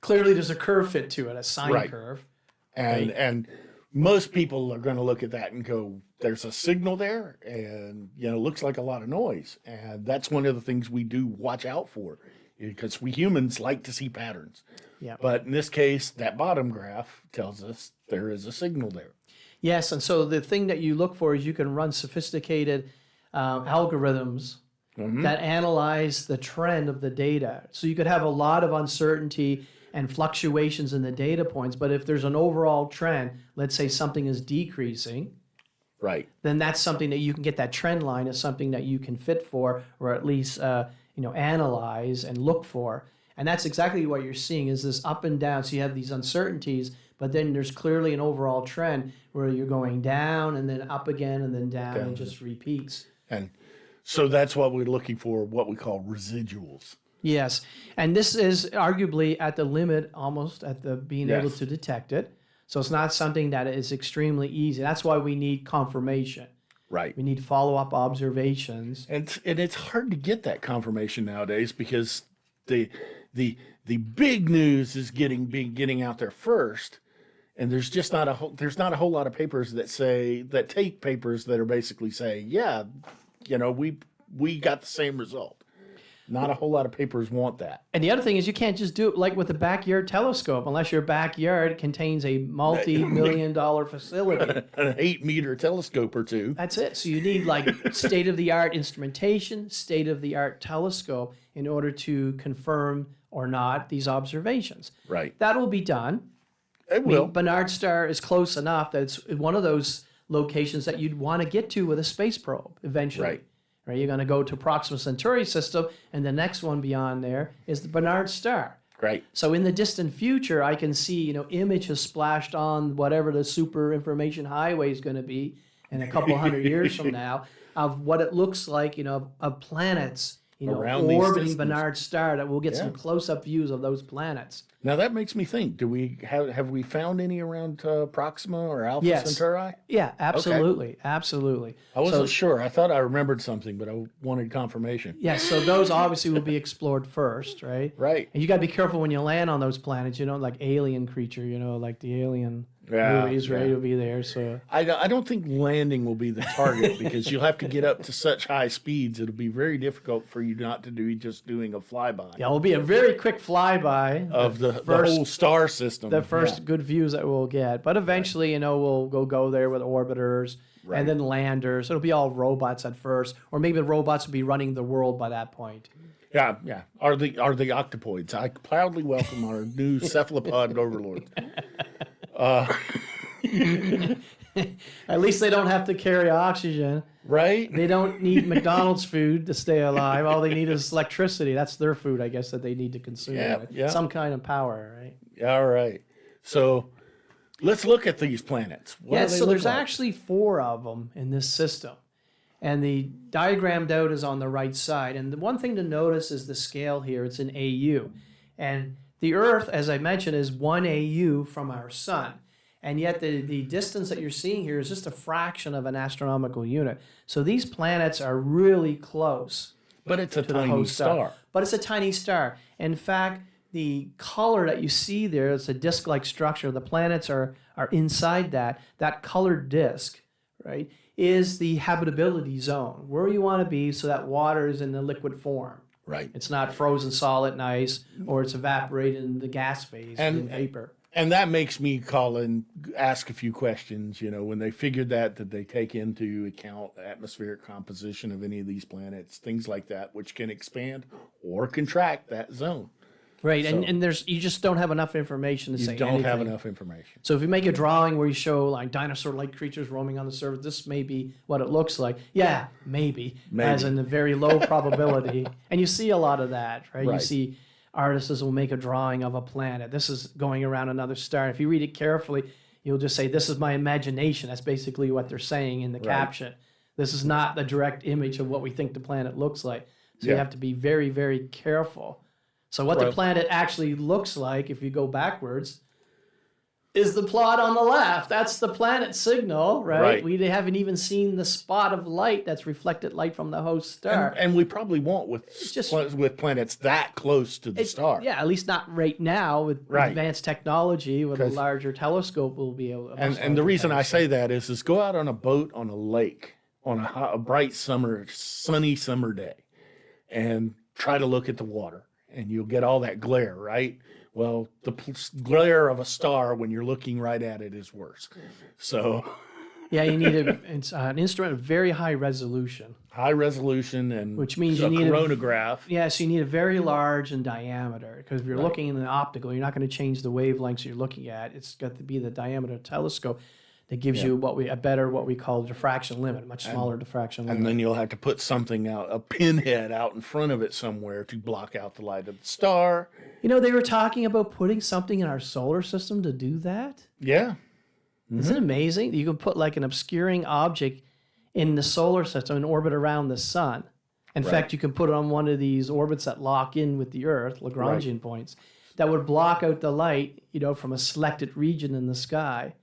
Clearly, there's a curve fit to it, a sine curve. And most people are going to look at that and go, there's a signal there, and it looks like a lot of noise. And that's one of the things we do watch out for, because we humans like to see patterns. Yeah. But in this case, that bottom graph tells us there is a signal there. Yes, and so the thing that you look for is you can run sophisticated algorithms that analyze the trend of the data. So you could have a lot of uncertainty and fluctuations in the data points, but if there's an overall trend, let's say something is decreasing, then that's something that you can get that trend line as something that you can fit for, or at least analyze and look for. And that's exactly what you're seeing is this up and down. So you have these uncertainties, but then there's clearly an overall trend where you're going down and then up again and then down and just repeats. And so that's what we're looking for, what we call residuals. Yes. And this is arguably at the limit, almost at the being able to detect it. So it's not something that is extremely easy. That's why we need confirmation. Right. We need follow-up observations. And it's hard to get that confirmation nowadays because the big news is getting out there first, and there's just not a whole lot of papers that take papers that are basically saying, we got the same result. Not a whole lot of papers want that. And the other thing is you can't just do it like with a backyard telescope unless your backyard contains a multi-million-dollar facility. An 8-meter telescope or two. That's it. So you need like state-of-the-art instrumentation, state-of-the-art telescope in order to confirm or not these observations. Right. That will be done. It will. Barnard star is close enough that it's one of those locations that you'd want to get to with a space probe eventually. Right. Right, you're going to go to Proxima Centauri system, and the next one beyond there is the Barnard star. Right. So in the distant future, I can see, images splashed on whatever the super information highway is going to be in a couple hundred years from now of what it looks like, of planets Around these orbiting systems. Barnard star, that we'll get Yeah. some close-up views of those planets. Now that makes me think: do we have we found any around Proxima or Alpha Yes. Centauri? Yeah, absolutely, absolutely. I wasn't sure. I thought I remembered something, but I wanted confirmation. Yeah, so those obviously will be explored first, right? Right. And you got to be careful when you land on those planets. Like alien creature, like the alien Yeah, movies, right? yeah. Will be there. So I don't think landing will be the target because you'll have to get up to such high speeds. It'll be very difficult for you not to be just doing a flyby yeah, it'll be a very quick flyby of the whole star system. the first good views that we'll get. But eventually, we'll go there with orbiters and then landers. It'll be all robots at first, or maybe the robots will be running the world by that point. Yeah, yeah. Are the octopoids? I proudly welcome our new cephalopod overlords. At least they don't have to carry oxygen. Right? They don't need McDonald's food to stay alive. All they need is electricity. That's their food, I guess, that they need to consume. Yeah, right? yeah. Some kind of power, right? All right. So let's look at these planets. What do they So look there's like? actually 4 of them in this system. And the diagrammed out is on the right side. And the one thing to notice is the scale here. It's in AU. And the Earth, as I mentioned, is 1 AU from our sun. And yet the distance that you're seeing here is just a fraction of an astronomical unit. So these planets are really close. But it's a the tiny host star. But it's a tiny star. In fact, the color that you see there, it's a disc-like structure. The planets are inside that colored disc, right, is the habitability zone, where you want to be so that water is in the liquid form. Right. It's not frozen solid and ice, or it's evaporated in the gas phase, in vapor. And that makes me call and ask a few questions. When they figured that, did they take into account the atmospheric composition of any of these planets, things like that, which can expand or contract that zone? Right, So- and you just don't have enough information to say You don't anything. have enough information. So if you make a drawing where you show like dinosaur-like creatures roaming on the surface, this may be what it looks like. Yeah, maybe. As in a very low probability. And you see a lot of that, right? You Right. see artists will make a drawing of a planet. This is going around another star. If you read it carefully, you'll just say, this is my imagination. That's basically what they're saying in the caption. This is not the direct image of what we think the planet looks like. So you have to be very, very careful. So what the planet actually looks like, if you go backwards, is the plot on the left. That's the planet signal, right? We haven't even seen the spot of light that's reflected light from the host star. And we probably won't with planets that close to the star. Yeah, at least not right now with advanced technology. With a larger telescope, we'll be able. And the reason I say that is go out on a boat on a lake on a bright sunny summer day, and try to look at the water, and you'll get all that glare, right? Well, the glare of a star when you're looking right at it is worse. So, yeah, you need an instrument of very high resolution. High resolution, and which means you need coronagraph. So you need a very large in diameter, because if you're looking in an optical, you're not going to change the wavelengths you're looking at. It's got to be the diameter of the telescope that gives you what we call diffraction limit, a much smaller diffraction limit. And then you'll have to put something out, a pinhead out in front of it somewhere to block out the light of the star. They were talking about putting something in our solar system to do that. Yeah. Mm-hmm. Isn't it amazing? You can put like an obscuring object in the solar system in orbit around the sun. In fact, you can put it on one of these orbits that lock in with the Earth, Lagrangian points, that would block out the light, from a selected region in the sky.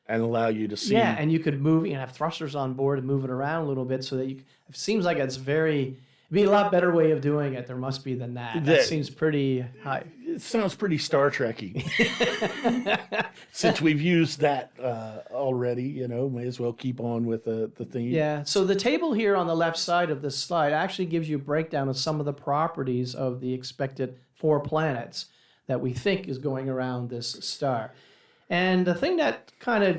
And allow you to see. Yeah, and you could move, have thrusters on board and move it around a little bit so that it seems like it'd be a lot better way of doing it. There must be than that. That seems pretty high. It sounds pretty Star Trek-y. Since we've used that already, may as well keep on with the theme. Yeah, so the table here on the left side of this slide actually gives you a breakdown of some of the properties of the expected 4 planets that we think is going around this star. And the thing that kind of,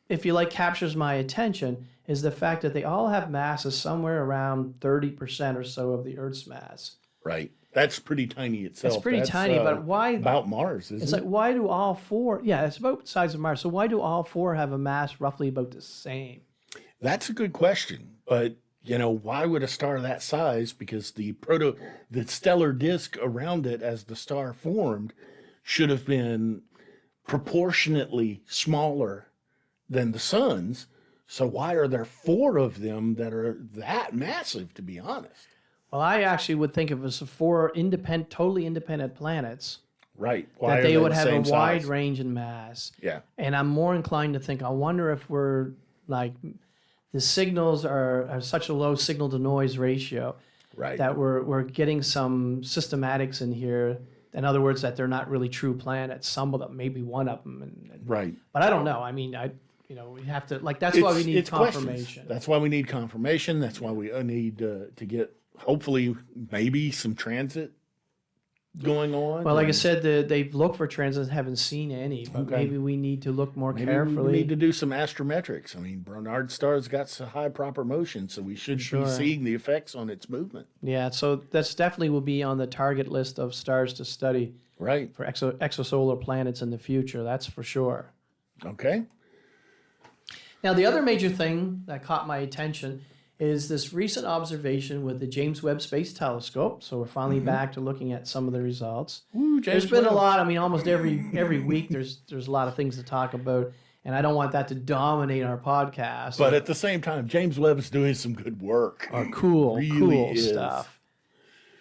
if you like, captures my attention is the fact that they all have masses somewhere around 30% or so of the Earth's mass. Right. That's pretty tiny itself. It's pretty tiny, but why? About Mars, isn't it? It's like, why do all 4? Yeah, it's about the size of Mars. So why do all 4 have a mass roughly about the same? That's a good question. But, why would a star that size? Because the stellar disk around it as the star formed should have been proportionately smaller than the sun's. So why are there 4 of them that are that massive, to be honest? Well, I actually would think of it as four totally independent planets Right. Why that are they would the have a same wide size? range in mass. Yeah. And I'm more inclined to think, I wonder if we're like the signals are such a low signal to noise ratio Right. that we're getting some systematics in here. In other words, that they're not really true planets. Some of them, maybe one of them. Right. But I don't know. I mean, we have to that's why we need It's questions. confirmation. That's why we need confirmation. That's why we need to get hopefully maybe some transit going on. Well, like I said, they've looked for transits, haven't seen any, but Okay. maybe we need to look more Maybe carefully. we need to do some astrometrics. I mean, Barnard star's got some high proper motion, so we should Sure. be seeing the effects on its movement. Yeah, so that's definitely will be on the target list of stars to study Right. for exosolar planets in the future. That's for sure. Okay. Now, the other major thing that caught my attention is this recent observation with the James Webb Space Telescope. So we're finally back to looking at some of the results. Ooh, There's James been a Webb. lot. I mean, almost every week there's a lot of things to talk about, and I don't want that to dominate our podcast. But at the same time, James Webb is doing some good work. cool Really is. stuff.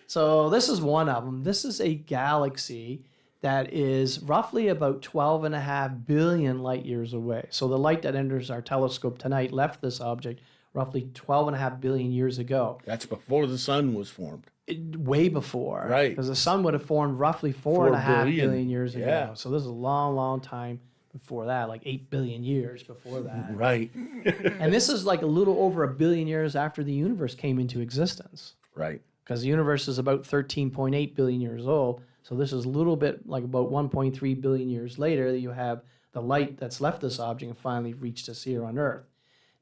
So this is one of them. This is a galaxy that is roughly about 12.5 billion light years away. So the light that enters our telescope tonight left this object roughly 12.5 billion years ago. That's before the sun was formed. Way before. Right. Because the sun would have formed roughly 4.5 billion. billion years ago. Yeah. So this is a long, long time before that, like 8 billion years before that. Right. And this is like a little over a billion years after the universe came into existence. Right. Because the universe is about 13.8 billion years old. So this is a little bit like about 1.3 billion years later that you have the light that's left this object and finally reached us here on Earth.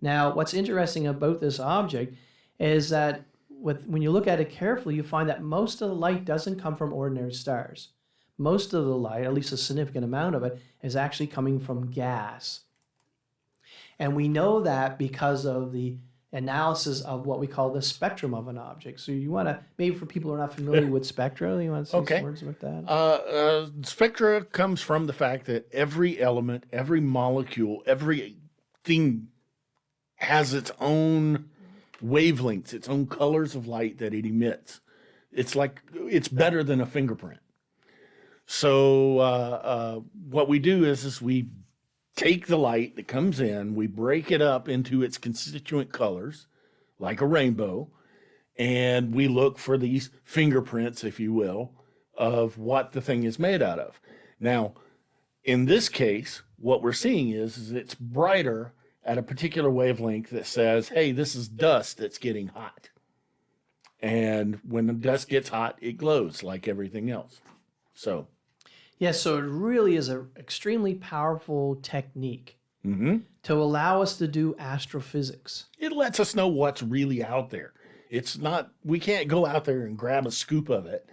Now, what's interesting about this object is that when you look at it carefully, you find that most of the light doesn't come from ordinary stars. Most of the light, at least a significant amount of it, is actually coming from gas. And we know that because of the analysis of what we call the spectrum of an object. So you want to, maybe for people who are not familiar with spectra, you want to say Okay. some words about that? Spectra comes from the fact that every element, every molecule, everything has its own wavelengths, its own colors of light that it emits. It's better than a fingerprint. So what we do is we take the light that comes in, we break it up into its constituent colors, like a rainbow, and we look for these fingerprints, if you will, of what the thing is made out of. Now, in this case, what we're seeing is it's brighter at a particular wavelength that says, hey, this is dust that's getting hot. And when the dust gets hot, it glows like everything else. So, Yeah, so it really is an extremely powerful technique to allow us to do astrophysics. it lets us know what's really out there. It's not, we can't go out there and grab a scoop of it.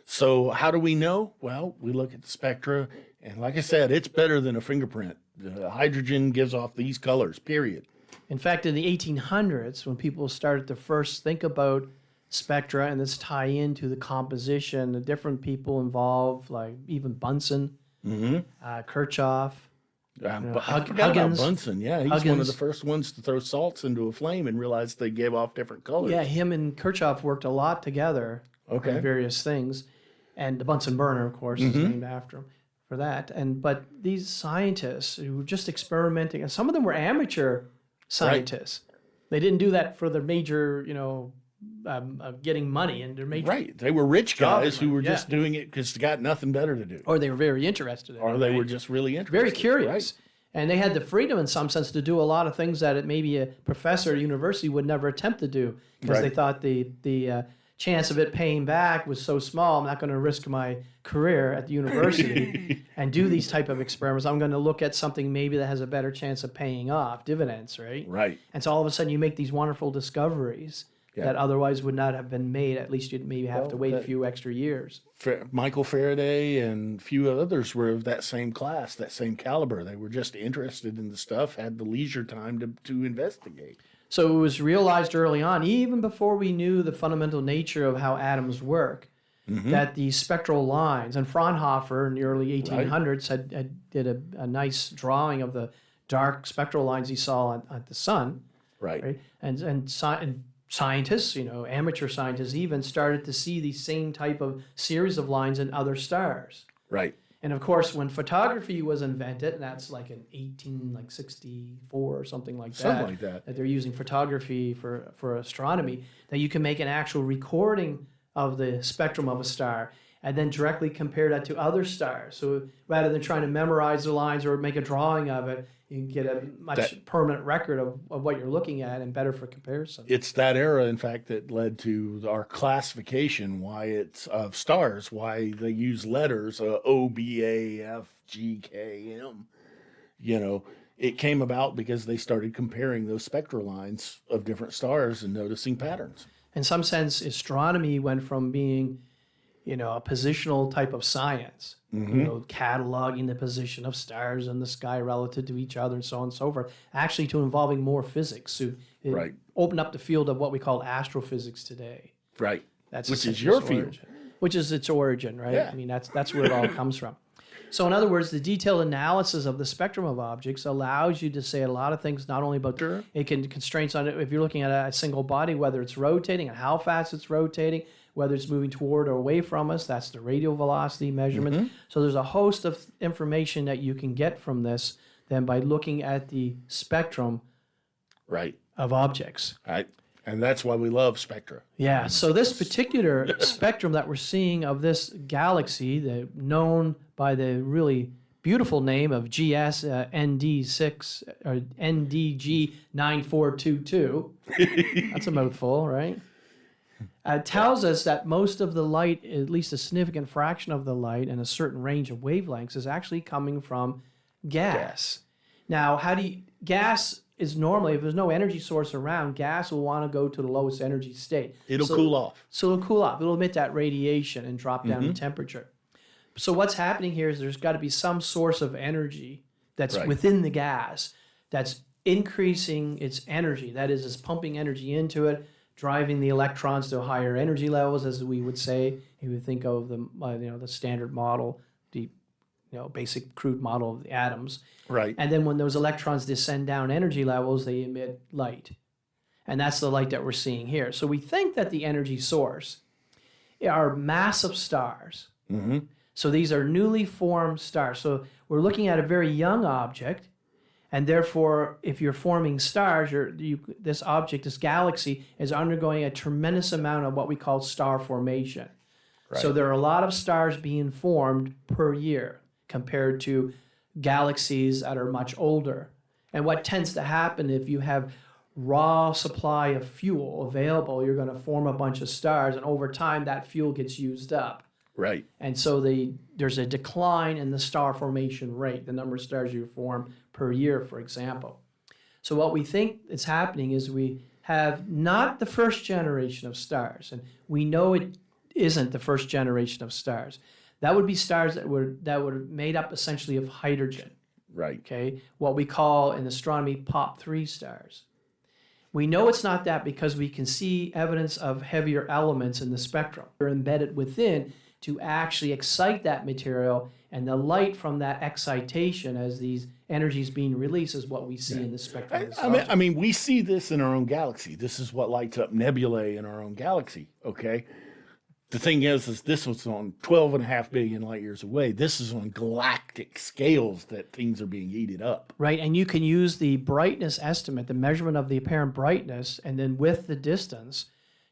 So how do we know? Well, we look at the spectra, and like I said, it's better than a fingerprint. The hydrogen gives off these colors, period. In fact, in the 1800s, when people started to first think about spectra and this tie into the composition, the different people involved, like even Bunsen, Kirchhoff, But I forgot about Huggins. Bunsen. Yeah, he's one of Huggins. the first ones to throw salts into a flame and realize they gave off different colors. Yeah, him and Kirchhoff worked a lot together Okay. on various things. And the Bunsen burner, of course, is named after him for that. But these scientists who were just experimenting, and some of them were amateur scientists. They didn't do that for the major, getting money and their major, Right. They were rich guys who were Yeah. just doing it because they got nothing better to do. or they were very interested in Or it. they right? were just really interested. very curious. Right? And they had the freedom in some sense to do a lot of things that maybe a professor at a university would never attempt to do because Right. they thought the chance of it paying back was so small. I'm not going to risk my career at the university and do these type of experiments. I'm going to look at something maybe that has a better chance of paying off dividends, right? Right. And so all of a sudden you make these wonderful discoveries that otherwise would not have been made. At least you'd maybe have to wait a few extra years. Michael Faraday and a few others were of that same class, that same caliber. They were just interested in the stuff, had the leisure time to investigate. So it was realized early on, even before we knew the fundamental nature of how atoms work, that the spectral lines, and Fraunhofer in the early 1800s did a nice drawing of the dark spectral lines he saw at the sun, Right. right? And scientists, amateur scientists even started to see the same type of series of lines in other stars. Right. And of course, when photography was invented, and that's like in 1864 or something like that, that they're using photography for astronomy, that you can make an actual recording of the spectrum of a star and then directly compare that to other stars. So rather than trying to memorize the lines or make a drawing of it, you can get a much permanent record of what you're looking at and better for comparison. It's that era, in fact, that led to our classification, of stars, why they use letters, O, B, A, F, G, K, M. It came about because they started comparing those spectral lines of different stars and noticing patterns. In some sense, astronomy went from being a positional type of science, cataloging the position of stars in the sky relative to each other and so on and so forth, actually to involving more physics. So it opened up the field of what we call astrophysics today. Right. That's which is your field. Which is its origin, right? Yeah. I mean, that's where it all comes from. So in other words, the detailed analysis of the spectrum of objects allows you to say a lot of things, not only about it can constraints on it. If you're looking at a single body, whether it's rotating and how fast it's rotating, whether it's moving toward or away from us, that's the radial velocity measurement. So there's a host of information that you can get from this then by looking at the spectrum of objects. Right. And that's why we love spectra. Yeah, so this particular spectrum that we're seeing of this galaxy, known by the really beautiful name of GS ND6 or NDG 9422, that's a mouthful, right? Tells us that most of the light, at least a significant fraction of the light and a certain range of wavelengths, is actually coming from gas. Now, gas is normally, if there's no energy source around, gas will want to go to the lowest energy state. It'll cool off. So it'll cool off. It'll emit that radiation and drop down the temperature. So what's happening here is there's got to be some source of energy that's within the gas that's increasing its energy. That is, it's pumping energy into it, driving the electrons to higher energy levels, as we would say. You would think of the standard model, the basic crude model of the atoms. Right. And then when those electrons descend down energy levels, they emit light. And that's the light that we're seeing here. So we think that the energy source are massive stars. So these are newly formed stars. So we're looking at a very young object. And therefore, if you're forming stars, this object, this galaxy, is undergoing a tremendous amount of what we call star formation. Right. So there are a lot of stars being formed per year compared to galaxies that are much older. And what tends to happen if you have raw supply of fuel available, you're going to form a bunch of stars, and over time that fuel gets used up. Right. And so there's a decline in the star formation rate, the number of stars you form per year, for example. So what we think is happening is we have not the first generation of stars, and we know it isn't the first generation of stars. That would be stars that were made up essentially of hydrogen. Right. Okay. What we call in astronomy POP3 stars. We know it's not that because we can see evidence of heavier elements in the spectrum. They're embedded within to actually excite that material, and the light from that excitation as these energies being released is what we see in the spectrum. I mean, we see this in our own galaxy. This is what lights up nebulae in our own galaxy, okay? The thing is this was on 12.5 billion light years away. This is on galactic scales that things are being heated up. Right, and you can use the brightness estimate, the measurement of the apparent brightness, and then with the distance,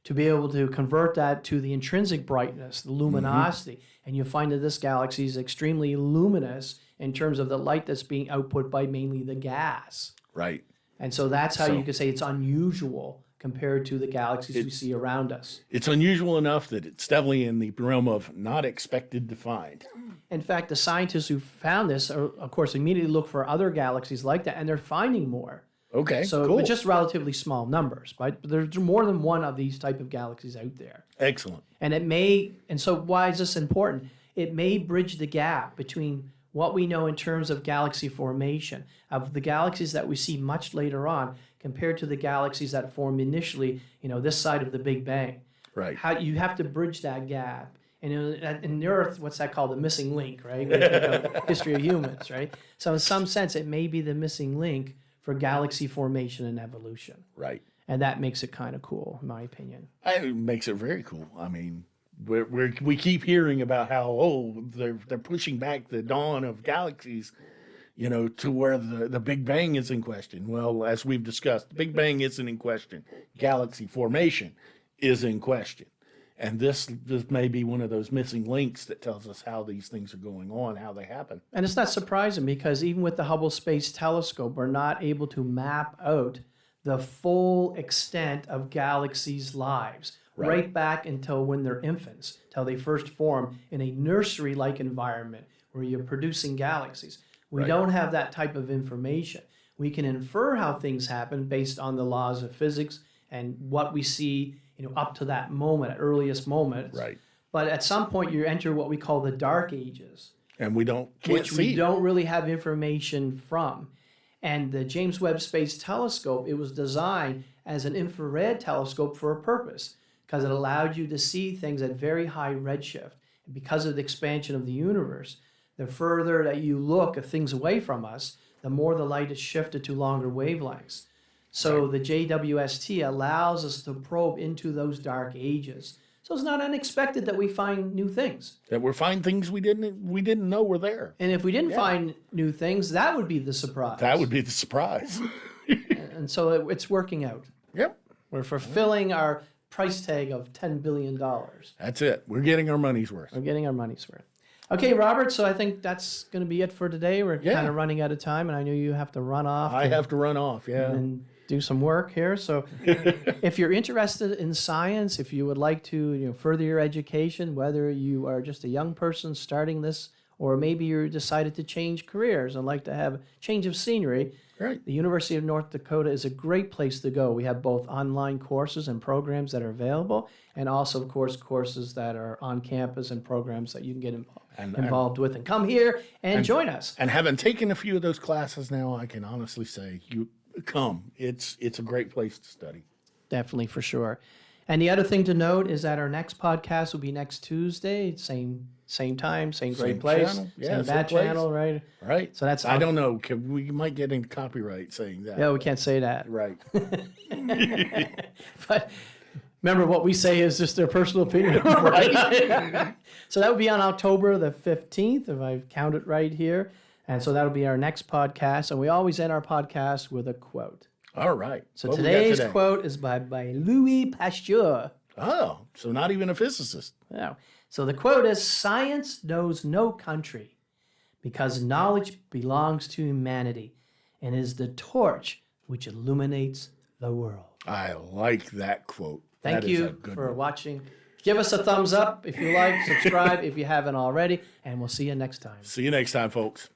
to be able to convert that to the intrinsic brightness, the luminosity. And you find that this galaxy is extremely luminous in terms of the light that's being output by mainly the gas. Right. And so that's how you could say it's unusual compared to the galaxies we see around us. It's unusual enough that it's definitely in the realm of not expected to find. In fact, the scientists who found this, are, of course, immediately look for other galaxies like that, and they're finding more. Okay, so cool. But just relatively small numbers, right? But there's more than one of these type of galaxies out there. Excellent. And so why is this important? It may bridge the gap between what we know in terms of galaxy formation, of the galaxies that we see much later on, compared to the galaxies that formed initially, this side of the Big Bang. Right. How you have to bridge that gap. And in the Earth, what's that called? The missing link, right? When you think of history of humans, right? So in some sense, it may be the missing link for galaxy formation and evolution. Right. And that makes it kind of cool, in my opinion. It makes it very cool. I mean, we keep hearing about how, they're pushing back the dawn of galaxies, to where the Big Bang is in question. Well, as we've discussed, the Big Bang isn't in question. Galaxy formation is in question. And this may be one of those missing links that tells us how these things are going on, how they happen. And it's not surprising because even with the Hubble Space Telescope, we're not able to map out the full extent of galaxies' lives, right back until when they're infants, till they first form in a nursery-like environment where you're producing galaxies. We don't have that type of information. We can infer how things happen based on the laws of physics and what we see, up to that moment, earliest moment. Right. But at some point, you enter what we call the dark ages, And we don't really have information from. And the James Webb Space Telescope, it was designed as an infrared telescope for a purpose because it allowed you to see things at very high redshift. And because of the expansion of the universe, the further that you look at things away from us, the more the light is shifted to longer wavelengths. So the JWST allows us to probe into those dark ages. So it's not unexpected that we find new things. That we find things we didn't know were there. And if we didn't find new things, that would be the surprise. That would be the surprise. And so it's working out. Yep. We're fulfilling our price tag of $10 billion. That's it. We're getting our money's worth. We're getting our money's worth. Okay, Robert, so I think that's going to be it for today. We're kind of running out of time, and I know you have to run off. I have to run off, and do some work here. So if you're interested in science, if you would like to further your education, whether you are just a young person starting this, or maybe you decided to change careers and like to have a change of scenery, the University of North Dakota is a great place to go. We have both online courses and programs that are available, and also, of course, courses that are on campus and programs that you can get involved with. And come here and join us. And having taken a few of those classes now, I can honestly say, you come. It's a great place to study. Definitely, for sure. And the other thing to note is that our next podcast will be next Tuesday, same time, same great place, channel. same bad channel, right? Right. So that's I don't know. We might get into copyright saying that. Yeah, we can't say that. Right. But remember, what we say is just their personal opinion. Right. So that would be on October the 15th, if I've counted right here. And so that'll be our next podcast. And we always end our podcast with a quote. All right. So today's quote is by Louis Pasteur. Oh, so not even a physicist. Yeah. So the quote is, "Science knows no country because knowledge belongs to humanity and is the torch which illuminates the world." I like that quote. Thank That is a you good for one. watching. Give us a thumbs up if you like, subscribe if you haven't already, and we'll see you next time. See you next time, folks.